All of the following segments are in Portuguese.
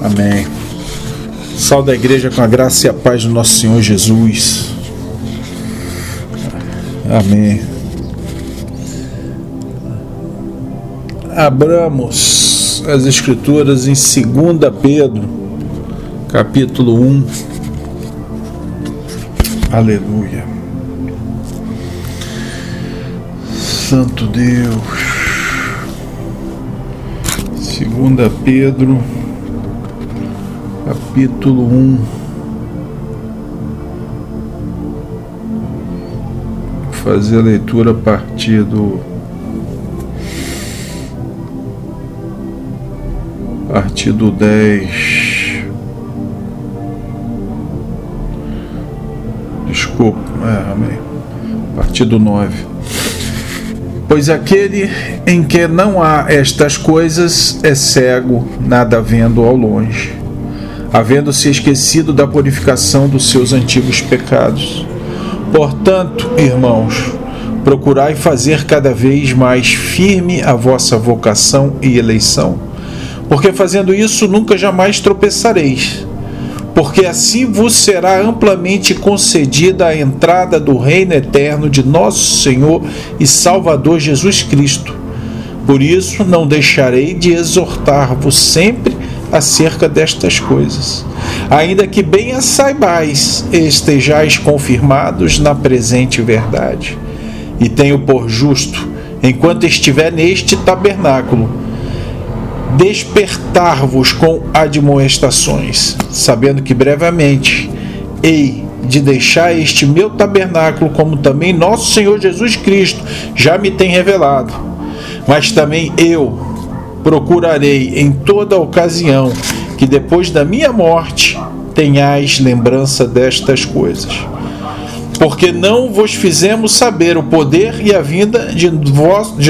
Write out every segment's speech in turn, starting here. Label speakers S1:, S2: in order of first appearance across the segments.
S1: Amém. Salve a igreja com a graça e a paz do nosso Senhor Jesus. Amém. Abramos as escrituras em 2 Pedro, capítulo 1. Aleluia. Santo Deus. 2 Pedro, capítulo 1. Vou fazer a leitura a partir do 10. Desculpa, amém. A partir do 9. Pois aquele em que não há estas coisas é cego, nada vendo ao longe, havendo-se esquecido da purificação dos seus antigos pecados. Portanto, irmãos, procurai fazer cada vez mais firme a vossa vocação e eleição, porque fazendo isso nunca jamais tropeçareis, porque assim vos será amplamente concedida a entrada do reino eterno de nosso Senhor e Salvador Jesus Cristo. Por isso não deixarei de exortar-vos sempre acerca destas coisas, ainda que bem as saibais e estejais confirmados na presente verdade. E tenho por justo, enquanto estiver neste tabernáculo, despertar-vos com admoestações, sabendo que brevemente hei de deixar este meu tabernáculo, como também nosso Senhor Jesus Cristo já me tem revelado. Mas também eu procurarei em toda ocasião que depois da minha morte tenhais lembrança destas coisas. Porque não vos fizemos saber o poder e a vinda de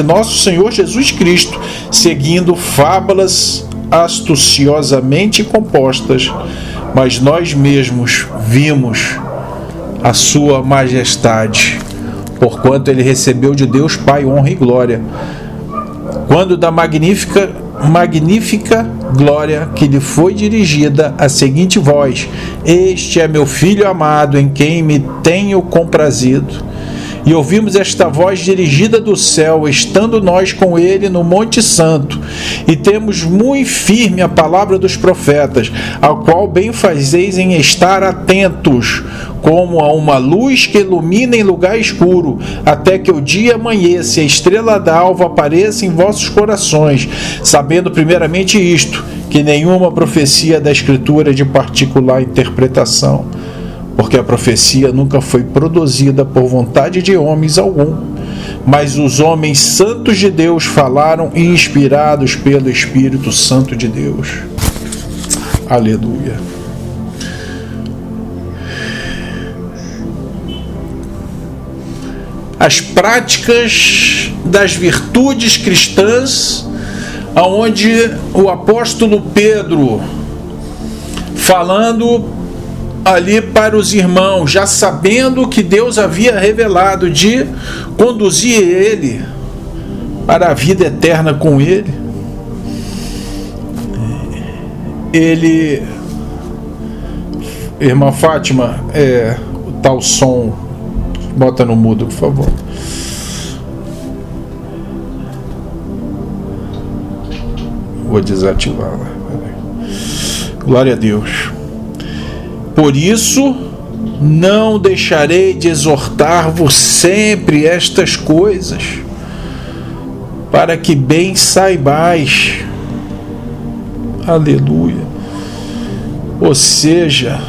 S1: nosso Senhor Jesus Cristo, seguindo fábulas astuciosamente compostas, mas nós mesmos vimos a sua majestade, porquanto ele recebeu de Deus Pai honra e glória, quando da magnífica glória que lhe foi dirigida a seguinte voz: Este é meu Filho amado, em quem me tenho comprazido. E ouvimos esta voz dirigida do céu, estando nós com ele no Monte Santo, e temos muito firme a palavra dos profetas, ao qual bem fazeis em estar atentos, como a uma luz que ilumina em lugar escuro, até que o dia amanheça e a estrela da alva apareça em vossos corações, sabendo primeiramente isto, que nenhuma profecia da Escritura é de particular interpretação, porque a profecia nunca foi produzida por vontade de homens algum, mas os homens santos de Deus falaram inspirados pelo Espírito Santo de Deus. Aleluia. As práticas das virtudes cristãs, aonde o apóstolo Pedro, falando ali para os irmãos, já sabendo que Deus havia revelado de conduzir ele para a vida eterna com ele, irmã Fátima, o tal som, bota no mudo, por favor. Vou desativá-la. Glória a Deus. Por isso, não deixarei de exortar-vos sempre estas coisas, para que bem saibais. Aleluia. Ou seja,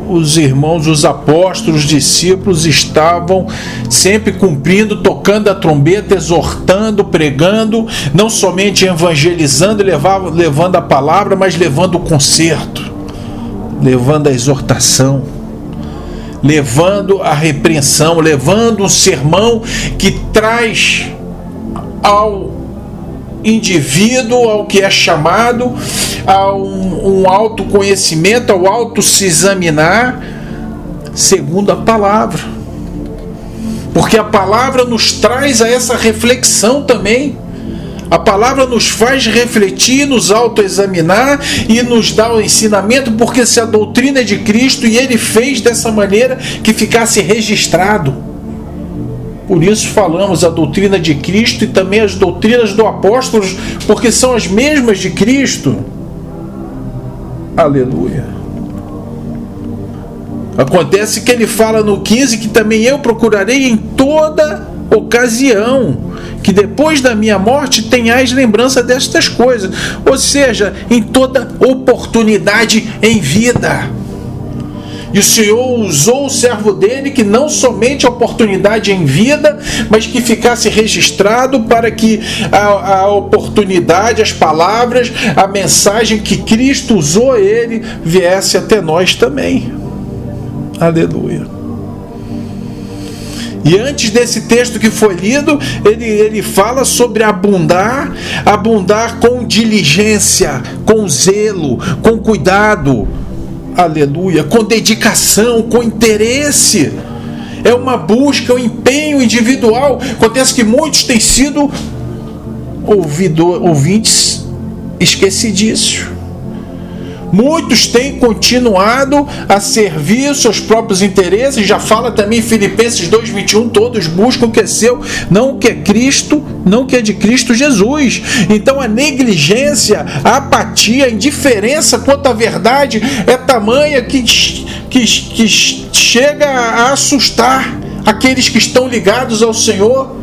S1: os irmãos, os apóstolos, os discípulos estavam sempre cumprindo, tocando a trombeta, exortando, pregando, não somente evangelizando, levando a palavra, mas levando o conserto, levando a exortação, levando a repreensão, levando um sermão que traz ao indivíduo, ao que é chamado, a um autoconhecimento, ao auto se examinar segundo a palavra, porque a palavra nos traz a essa reflexão também, A palavra nos faz refletir, nos autoexaminar e nos dá o ensinamento, porque se a doutrina é de Cristo e Ele fez dessa maneira que ficasse registrado. Por isso falamos a doutrina de Cristo e também as doutrinas do apóstolo, porque são as mesmas de Cristo. Aleluia. Acontece que ele fala no 15 que também eu procurarei em toda ocasião que depois da minha morte tenhais lembrança destas coisas. Ou seja, em toda oportunidade em vida. E o Senhor usou o servo dele que não somente a oportunidade em vida, mas que ficasse registrado para que a oportunidade, as palavras, a mensagem que Cristo usou ele viesse até nós também. Aleluia. E antes desse texto que foi lido, ele fala sobre abundar com diligência, com zelo, com cuidado. Aleluia, com dedicação, com interesse. É uma busca, um empenho individual. Acontece que muitos têm sido ouvintes esquecidícios. Muitos têm continuado a servir seus próprios interesses. Já fala também em Filipenses 2:21, todos buscam o que é seu, não o que é Cristo, não o que é de Cristo Jesus. Então a negligência, a apatia, a indiferença quanto à verdade é tamanha que chega a assustar aqueles que estão ligados ao Senhor.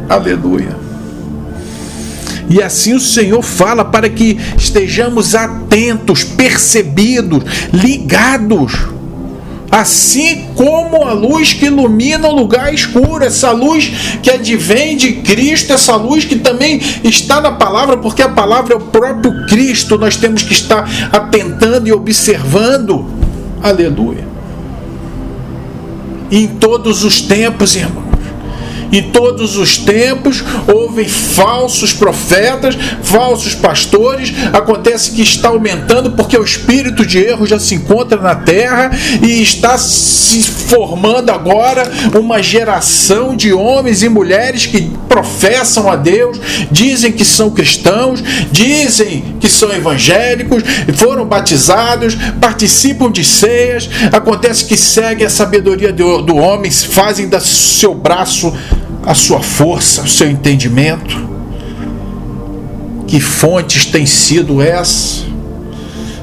S1: Aleluia. E assim o Senhor fala para que estejamos atentos, percebidos, ligados. Assim como a luz que ilumina o lugar escuro, essa luz que advém de Cristo, essa luz que também está na palavra, porque a palavra é o próprio Cristo, nós temos que estar atentando e observando. Aleluia. E em todos os tempos, irmão. Em todos os tempos houve falsos profetas, falsos pastores. Acontece que está aumentando porque o espírito de erro já se encontra na terra e está se formando agora uma geração de homens e mulheres que professam a Deus, dizem que são cristãos, dizem que são evangélicos, foram batizados, participam de ceias. Acontece que seguem a sabedoria do homem, fazem do seu braço a sua força, o seu entendimento. Que fontes têm sido essas?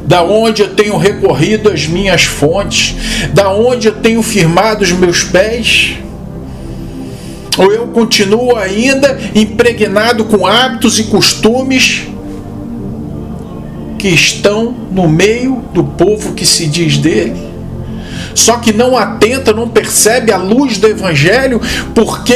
S1: Da onde eu tenho recorrido às minhas fontes? Da onde eu tenho firmado os meus pés? Ou eu continuo ainda impregnado com hábitos e costumes que estão no meio do povo que se diz dele? Só que não atenta, não percebe a luz do Evangelho, porque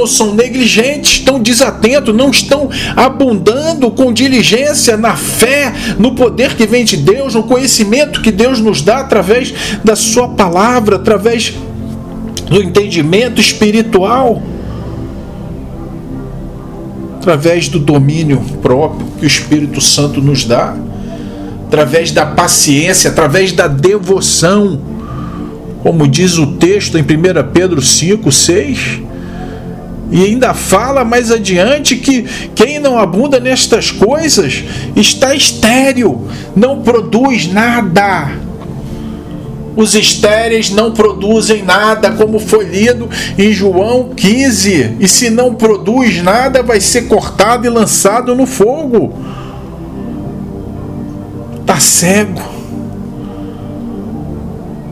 S1: são negligentes, estão desatentos, não estão abundando com diligência na fé, no poder que vem de Deus, no conhecimento que Deus nos dá através da sua palavra, através do entendimento espiritual, através do domínio próprio que o Espírito Santo nos dá, através da paciência, através da devoção. Como diz o texto em 1 Pedro 5:6, e ainda fala mais adiante que quem não abunda nestas coisas está estéril, não produz nada. Os estéreis não produzem nada, como foi lido em João 15. E se não produz nada, vai ser cortado e lançado no fogo. Está cego.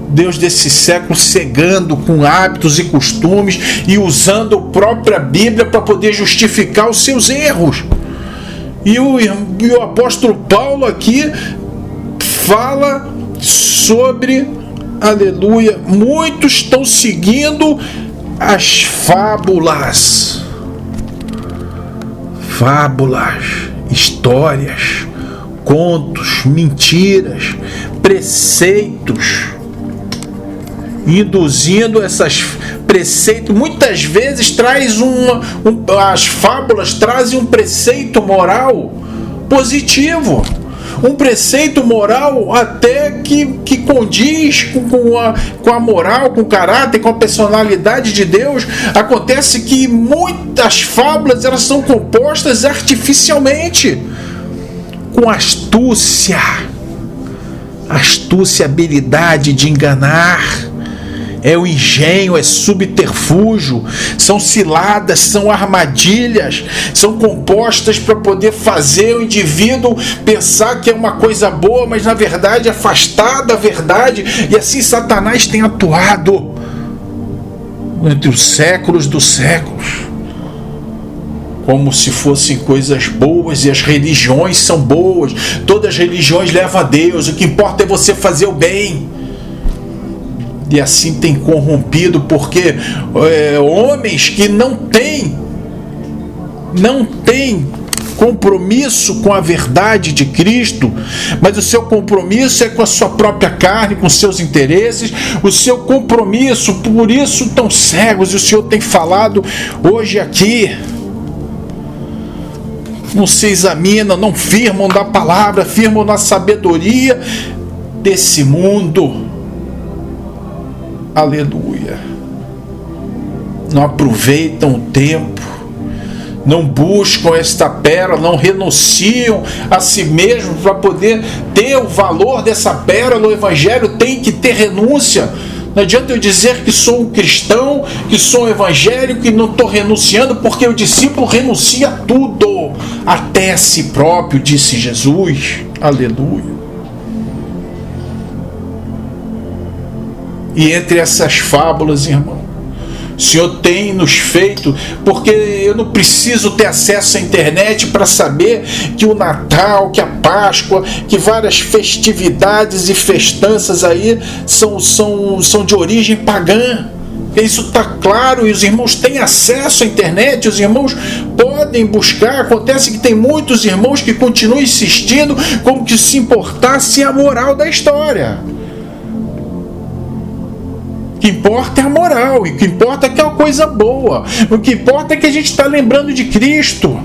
S1: Deus desse século cegando com hábitos e costumes e usando a própria Bíblia para poder justificar os seus erros. E o apóstolo Paulo aqui fala sobre, aleluia, muitos estão seguindo as fábulas, histórias, contos, mentiras, preceitos, induzindo essas preceitos. Muitas vezes as fábulas trazem um preceito moral positivo. um preceito moral até que condiz com a moral, com o caráter, com a personalidade de Deus. Acontece que muitas fábulas elas são compostas artificialmente, com astúcia, habilidade de enganar. É o engenho, é subterfúgio, são ciladas, são armadilhas, são compostas para poder fazer o indivíduo pensar que é uma coisa boa, mas na verdade afastar da verdade. E assim Satanás tem atuado entre os séculos dos séculos, como se fossem coisas boas, e as religiões são boas, todas as religiões levam a Deus, o que importa é você fazer o bem. E assim tem corrompido, porque homens que não têm compromisso com a verdade de Cristo, mas o seu compromisso é com a sua própria carne, com seus interesses, o seu compromisso, por isso estão cegos. E o Senhor tem falado hoje aqui: não se examinam, não firmam da palavra, firmam na sabedoria desse mundo. Aleluia. Não aproveitam o tempo, não buscam esta pérola, não renunciam a si mesmos para poder ter o valor dessa pérola. O Evangelho tem que ter renúncia. Não adianta eu dizer que sou um cristão, que sou um evangélico e não estou renunciando, porque o discípulo renuncia a tudo, até a si próprio, disse Jesus. Aleluia. E entre essas fábulas, irmão, o Senhor tem nos feito, porque eu não preciso ter acesso à internet para saber que o Natal, que a Páscoa, que várias festividades e festanças aí são de origem pagã. Isso está claro, e os irmãos têm acesso à internet, os irmãos podem buscar. Acontece que tem muitos irmãos que continuam insistindo como que se importasse a moral da história. O que importa é a moral, e o que importa é que é uma coisa boa, o que importa é que a gente está lembrando de Cristo.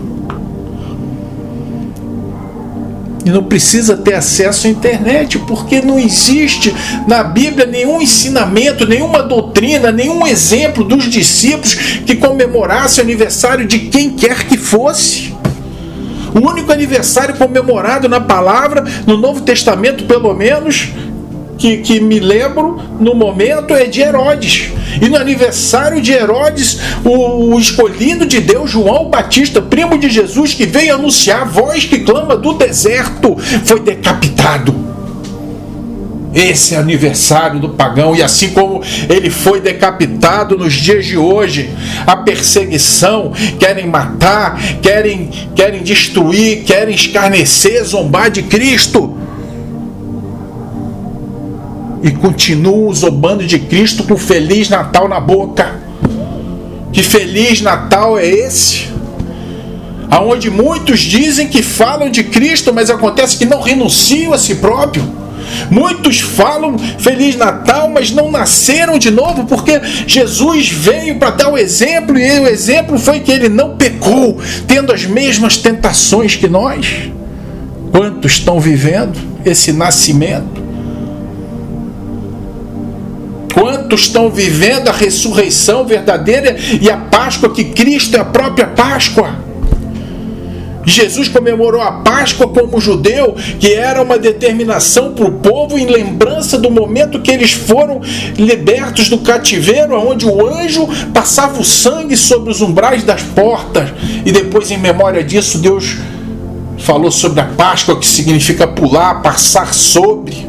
S1: E não precisa ter acesso à internet, porque não existe na Bíblia nenhum ensinamento, nenhuma doutrina, nenhum exemplo dos discípulos que comemorasse o aniversário de quem quer que fosse. O único aniversário comemorado na palavra, no Novo Testamento pelo menos, que me lembro no momento, é de Herodes. E no aniversário de Herodes, o escolhido de Deus, João Batista, primo de Jesus, que veio anunciar: a voz que clama do deserto, foi decapitado. Esse é o aniversário do pagão. E assim como ele foi decapitado nos dias de hoje, a perseguição, querem matar, querem destruir, querem escarnecer, zombar de Cristo, e continuam zombando de Cristo com Feliz Natal na boca. Que Feliz Natal é esse? Aonde muitos dizem que falam de Cristo, mas acontece que não renunciam a si próprio. Muitos falam Feliz Natal, mas não nasceram de novo, porque Jesus veio para dar o exemplo, e o exemplo foi que ele não pecou, tendo as mesmas tentações que nós. Quantos estão vivendo esse nascimento? Quantos estão vivendo a ressurreição verdadeira e a Páscoa, que Cristo é a própria Páscoa? Jesus comemorou a Páscoa como judeu, que era uma determinação para o povo em lembrança do momento que eles foram libertos do cativeiro, onde o anjo passava o sangue sobre os umbrais das portas. E depois, em memória disso, Deus falou sobre a Páscoa, que significa pular, passar sobre.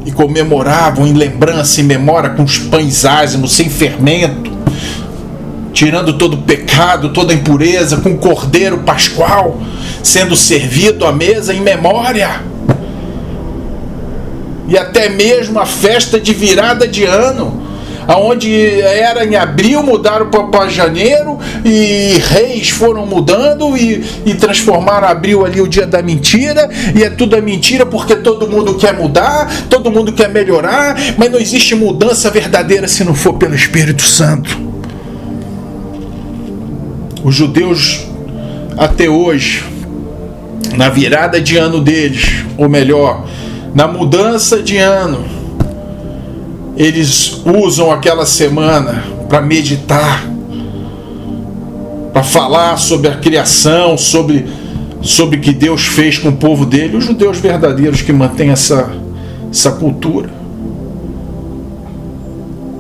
S1: E comemoravam em lembrança, em memória, com os pães ázimos, sem fermento, tirando todo o pecado, toda a impureza, com o cordeiro pascual sendo servido à mesa em memória. E até mesmo a festa de virada de ano, onde era em abril, mudaram para janeiro, e reis foram mudando e transformaram abril ali o dia da mentira, e é tudo a mentira, porque todo mundo quer mudar, todo mundo quer melhorar, mas não existe mudança verdadeira se não for pelo Espírito Santo. Os judeus até hoje na virada de ano deles, ou melhor, na mudança de ano, eles usam aquela semana para meditar, para falar sobre a criação, sobre o que Deus fez com o povo dele, os judeus verdadeiros que mantêm essa cultura.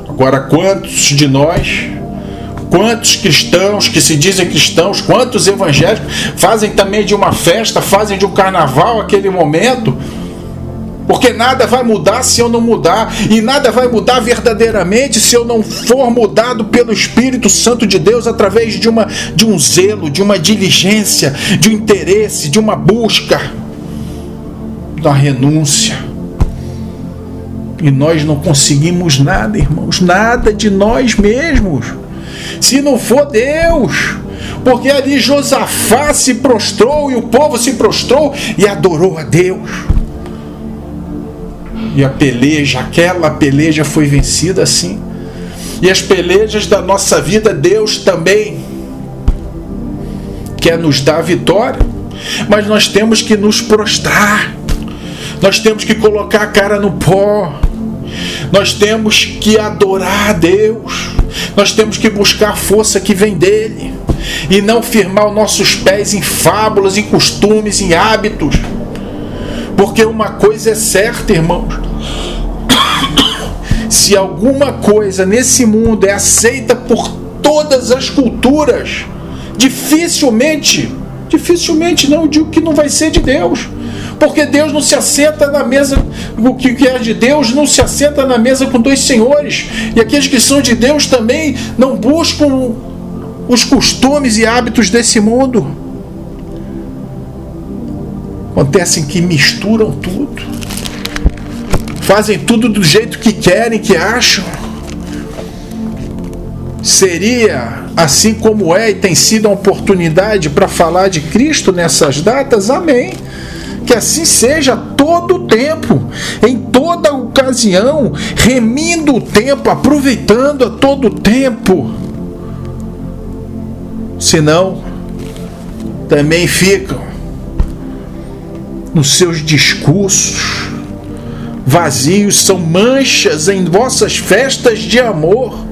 S1: Agora, quantos de nós, quantos cristãos que se dizem cristãos, quantos evangélicos fazem também de uma festa, fazem de um carnaval aquele momento, porque nada vai mudar se eu não mudar, e nada vai mudar verdadeiramente se eu não for mudado pelo Espírito Santo de Deus através de um zelo, de uma diligência, de um interesse, de uma busca, da renúncia. E nós não conseguimos nada, irmãos, nada de nós mesmos, se não for Deus. Porque ali Josafá se prostrou e o povo se prostrou e adorou a Deus. E aquela peleja foi vencida assim. E as pelejas da nossa vida, Deus também quer nos dar vitória, mas nós temos que nos prostrar, nós temos que colocar a cara no pó, nós temos que adorar a Deus, nós temos que buscar a força que vem dele, e não firmar os nossos pés em fábulas, em costumes, em hábitos. Porque uma coisa é certa, irmãos, se alguma coisa nesse mundo é aceita por todas as culturas, dificilmente, não digo que não vai ser de Deus, porque Deus não se assenta na mesa, o que é de Deus não se assenta na mesa com dois senhores, e aqueles que são de Deus também não buscam os costumes e hábitos desse mundo. Acontecem que misturam tudo, fazem tudo do jeito que querem, que acham. Seria assim como é e tem sido a oportunidade para falar de Cristo nessas datas? Amém. Que assim seja todo o tempo, em toda ocasião, remindo o tempo, aproveitando a todo o tempo. Senão, também ficam nos seus discursos vazios, são manchas em vossas festas de amor,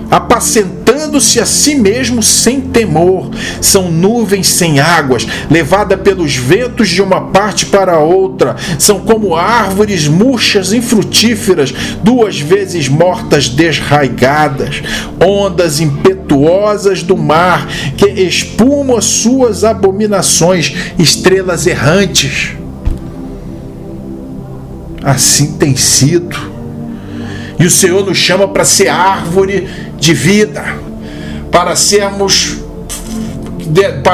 S1: apacentando-se a si mesmo sem temor, são nuvens sem águas, levada pelos ventos de uma parte para outra, são como árvores murchas e infrutíferas, 2 vezes mortas desraigadas, ondas impetuosas do mar, que espumam as suas abominações, estrelas errantes. Assim tem sido. E o Senhor nos chama para ser árvore de vida, para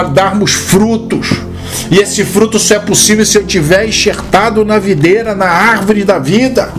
S1: darmos frutos. E esse fruto só é possível se eu estiver enxertado na videira, na árvore da vida.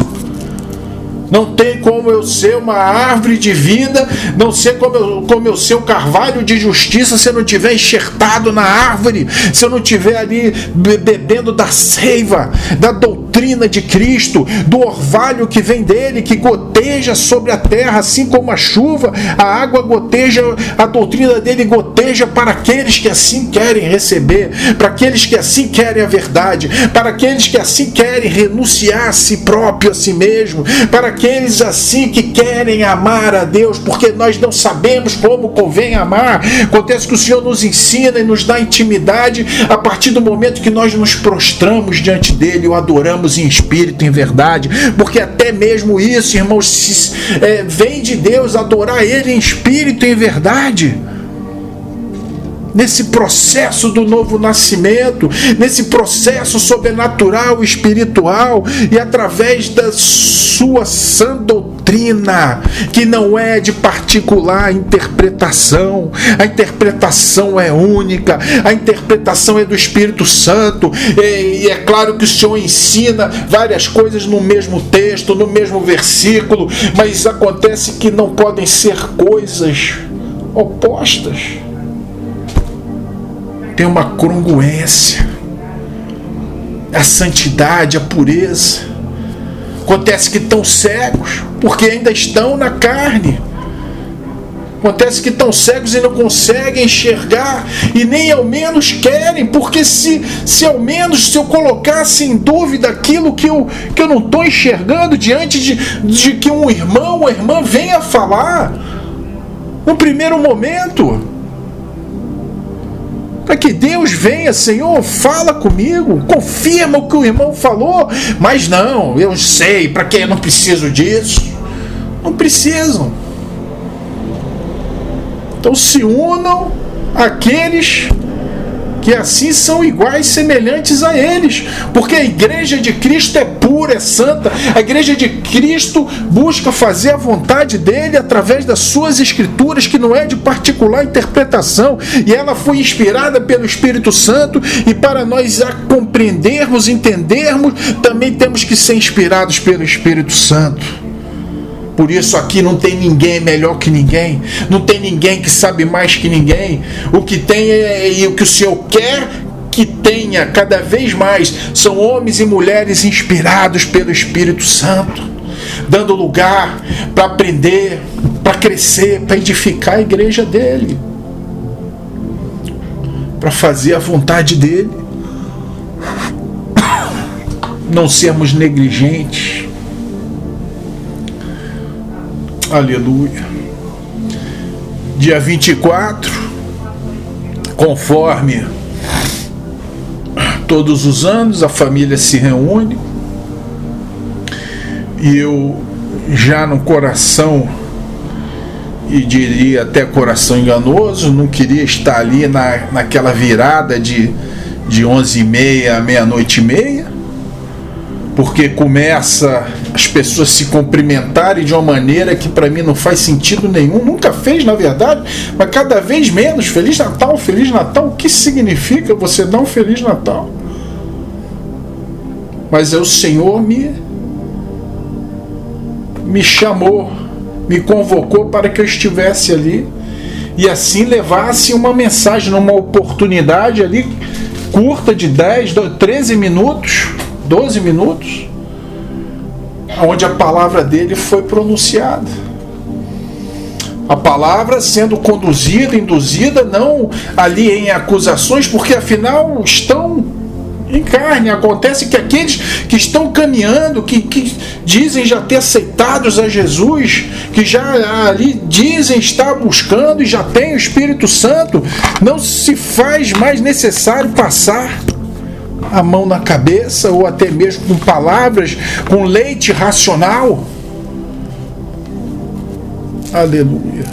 S1: Não tem como eu ser uma árvore de vida, não sei como eu ser um carvalho de justiça se eu não estiver enxertado na árvore, se eu não estiver ali bebendo da seiva, da doutrina de Cristo, do orvalho que vem dele, que goteja sobre a terra, assim como a chuva, a água goteja, a doutrina dele goteja para aqueles que assim querem receber, para aqueles que assim querem a verdade, para aqueles que assim querem renunciar a si próprio, a si mesmo, para aqueles assim que querem amar a Deus, porque nós não sabemos como convém amar. Acontece que o Senhor nos ensina e nos dá intimidade a partir do momento que nós nos prostramos diante dele, o adoramos em espírito e em verdade, porque até mesmo isso, irmãos, vem de Deus, adorar ele em espírito e em verdade. Nesse processo do novo nascimento, nesse processo sobrenatural, espiritual, e através da sua sã doutrina, que não é de particular interpretação, a interpretação é única, a interpretação é do Espírito Santo, e é claro que o Senhor ensina várias coisas no mesmo texto, no mesmo versículo, mas acontece que não podem ser coisas opostas. Tem uma congruência, a santidade, a pureza. Acontece que estão cegos, porque ainda estão na carne, Acontece que estão cegos e não conseguem enxergar, e nem ao menos querem, porque se ao menos se eu colocasse em dúvida aquilo que eu não estou enxergando diante de que um irmão ou irmã venha falar, no primeiro momento, para que Deus venha, Senhor, fala comigo, confirma o que o irmão falou, mas não, eu sei, para que eu não preciso disso? Não precisam. Então se unam àqueles que assim são iguais, semelhantes a eles, porque a igreja de Cristo é pura, é santa. A igreja de Cristo busca fazer a vontade dele através das suas escrituras, que não é de particular interpretação, e ela foi inspirada pelo Espírito Santo, e para nós a compreendermos, entendermos, também temos que ser inspirados pelo Espírito Santo. Por isso aqui não tem ninguém melhor que ninguém, não tem ninguém que sabe mais que ninguém. O que tem e o que o Senhor quer que tenha cada vez mais são homens e mulheres inspirados pelo Espírito Santo, dando lugar para aprender, para crescer, para edificar a igreja dele, para fazer a vontade dele, não sermos negligentes. Aleluia. Dia 24, conforme todos os anos, a família se reúne, e eu já no coração, e diria até coração enganoso, não queria estar ali naquela virada de 11h30 à meia-noite e meia, porque começa as pessoas se cumprimentarem de uma maneira que para mim não faz sentido nenhum, nunca fez na verdade, mas cada vez menos. Feliz Natal, Feliz Natal, o que significa você dar um Feliz Natal? Mas o Senhor me chamou, me convocou para que eu estivesse ali, e assim levasse uma mensagem numa oportunidade ali curta de 13 minutos, 12 minutos, onde a palavra dele foi pronunciada. A palavra sendo conduzida, induzida, não ali em acusações, porque afinal estão em carne. Acontece que aqueles que estão caminhando, que dizem já ter aceitados a Jesus, que já ali dizem estar buscando e já tem o Espírito Santo, não se faz mais necessário passar a mão na cabeça, ou até mesmo com palavras, com leite racional. Aleluia.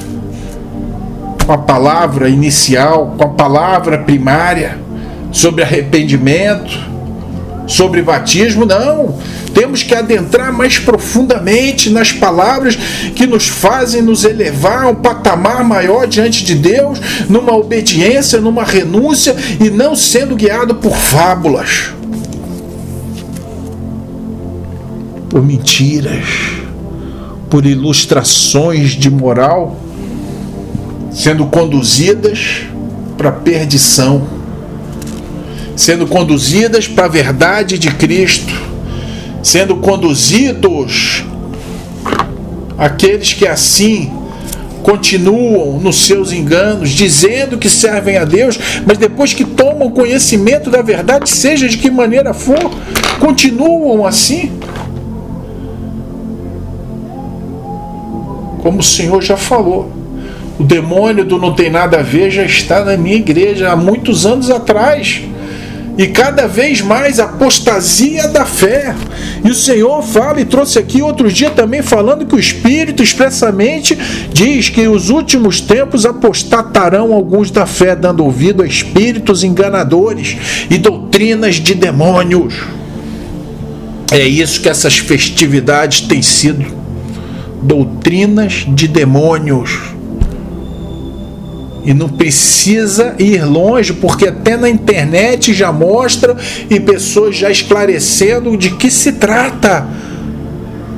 S1: Com a palavra inicial, com a palavra primária, sobre arrependimento, sobre batismo, não. Temos que adentrar mais profundamente nas palavras que nos fazem nos elevar a um patamar maior diante de Deus, numa obediência, numa renúncia, e não sendo guiado por fábulas, por mentiras, por ilustrações de moral, sendo conduzidas para a perdição, sendo conduzidas para a verdade de Cristo, sendo conduzidos aqueles que assim continuam nos seus enganos, dizendo que servem a Deus, mas depois que tomam conhecimento da verdade, seja de que maneira for, continuam assim. Como o Senhor já falou, o demônio do não tem nada a ver já está na minha igreja há muitos anos atrás. E cada vez mais apostasia da fé. E o Senhor fala, e trouxe aqui outro dia também, falando que o Espírito expressamente diz que os últimos tempos apostatarão alguns da fé, dando ouvido a espíritos enganadores e doutrinas de demônios. É isso que essas festividades têm sido: doutrinas de demônios. E não precisa ir longe, porque até na internet já mostra, e pessoas já esclarecendo de que se trata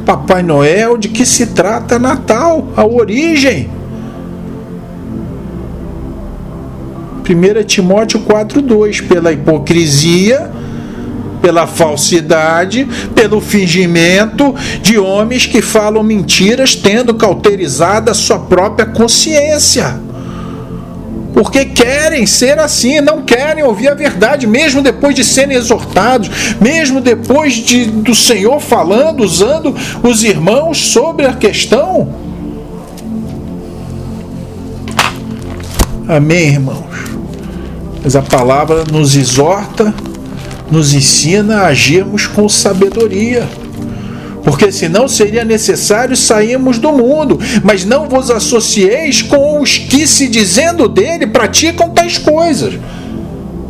S1: Papai Noel, de que se trata Natal, a origem. 1 Timóteo 4,2: pela hipocrisia pela falsidade, pelo fingimento de homens que falam mentiras, tendo cauterizado a sua própria consciência. Porque querem ser assim, não querem ouvir a verdade, mesmo depois de serem exortados, mesmo depois do Senhor falando, usando os irmãos sobre a questão. Amém, irmãos? Mas a palavra nos exorta, nos ensina a agirmos com sabedoria. Porque senão seria necessário sairmos do mundo. Mas não vos associeis com os que, se dizendo dele, praticam tais coisas.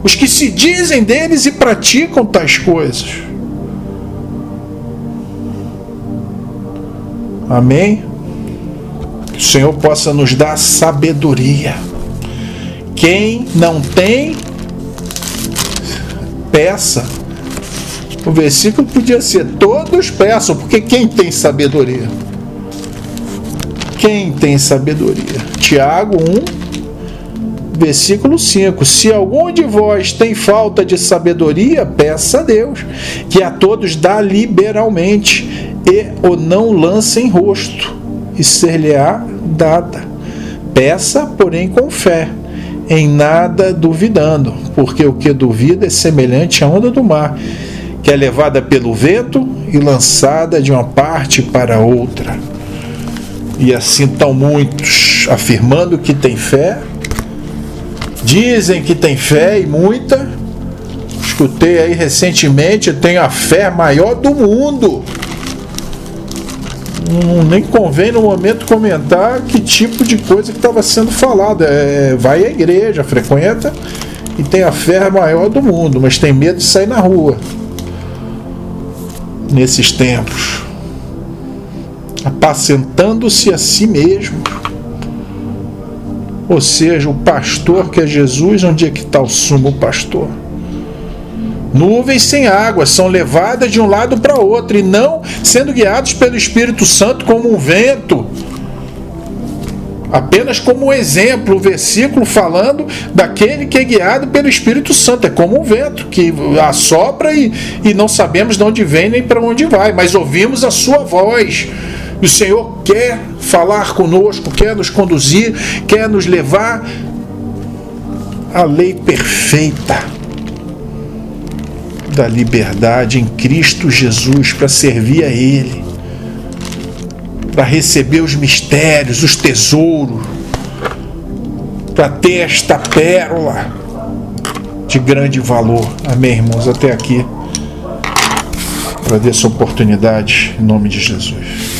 S1: Os que se dizem deles e praticam tais coisas. Amém? Que o Senhor possa nos dar sabedoria. Quem não tem, peça. O versículo podia ser: todos peçam, porque quem tem sabedoria? Quem tem sabedoria? Tiago 1, versículo 5: se algum de vós tem falta de sabedoria, peça a Deus, que a todos dá liberalmente, e o não lança em rosto, e ser-lhe-á dada. Peça, porém, com fé, em nada duvidando, porque o que duvida é semelhante à onda do mar, que é levada pelo vento e lançada de uma parte para outra. E assim estão muitos afirmando que tem fé, dizem que tem fé e muita. Escutei aí recentemente: tenho a fé maior do mundo. Nem convém no momento comentar que tipo de coisa que estava sendo falada. Vai à igreja, frequenta e tem a fé maior do mundo, mas tem medo de sair na rua nesses tempos, apacentando-se a si mesmo. Ou seja, o pastor que é Jesus, onde é que está o sumo pastor? Nuvens sem água são levadas de um lado para outro, e não sendo guiados pelo Espírito Santo como um vento. Apenas como um exemplo, o versículo falando daquele que é guiado pelo Espírito Santo. É como um vento que assopra e não sabemos de onde vem nem para onde vai, mas ouvimos a sua voz. O Senhor quer falar conosco, quer nos conduzir, quer nos levar à lei perfeita da liberdade em Cristo Jesus, para servir a Ele, para receber os mistérios, os tesouros, para ter esta pérola de grande valor. Amém, irmãos? Até aqui. Agradeço a oportunidade, em nome de Jesus.